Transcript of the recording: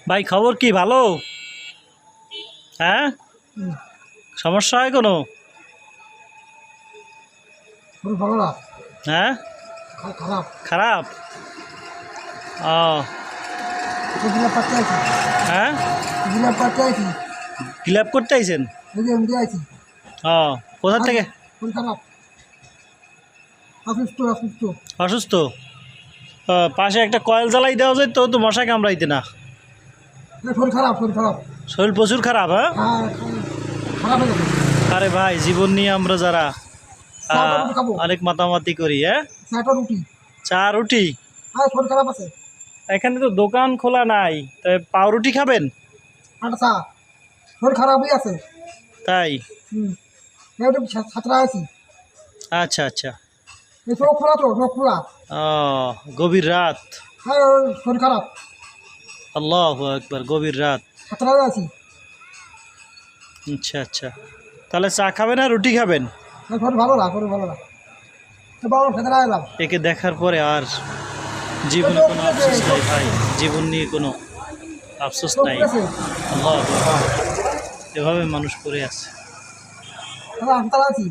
ভাই খবর কি ভালো? হ্যাঁ, সমস্যা হয় কোনো? ভালো না, হ্যাঁ, খারাপ। খারাপ। ও, জিলা পাঠতে আছি, হ্যাঁ, জিলা পাঠতে আছি, ক্লাব করতে আইছেন? বুঝে আছি। ও, কোথা থেকে? শরীর খারাপ, অসুস্থ। অসুস্থ? পাশে একটা কয়েল জ্বালাই দেওয়া যায় তো, তো মশা কামড়াইতে না। শরীর খারাপ। শরীর প্রচুর খারাপ, হ্যাঁ? হ্যাঁ, খারাপ হয়ে গেছে। আরে ভাই, জীবন নিয়ে আমরা যারা চাটা রুটি খাবো, অনেক মাতামাতি করি, হ্যাঁ, চাটা রুটি। চা রুটি। হ্যাঁ, শরীর খারাপ আছে। এখানে তো দোকান খোলা নাই, তবে পাউরুটি খাবেন? একটা চা, শরীর খারাপই আছে। তাই? একটু ছাত্রা আছি। আচ্ছা আচ্ছা। এই চোখ খোলা। ও, গভীর রাত। হ্যাঁ, শরীর খারাপ, আল্লাহু আকবার, গভীর রাত। ছাত্রা আছি। আচ্ছা আচ্ছা, তাহলে চা খাবেন আর রুটি খাবেন? শরীর ভালো না। তো বাবা ভেতরে এলাম। একে দেখার পরে আর জীবনে কোনো আফসোস নাই ভাই, জীবন নিয়ে কোনো আফসোস নাই। আল্লাহু আকবার, এভাবে মানুষ পড়ে আছে। আমি আছি।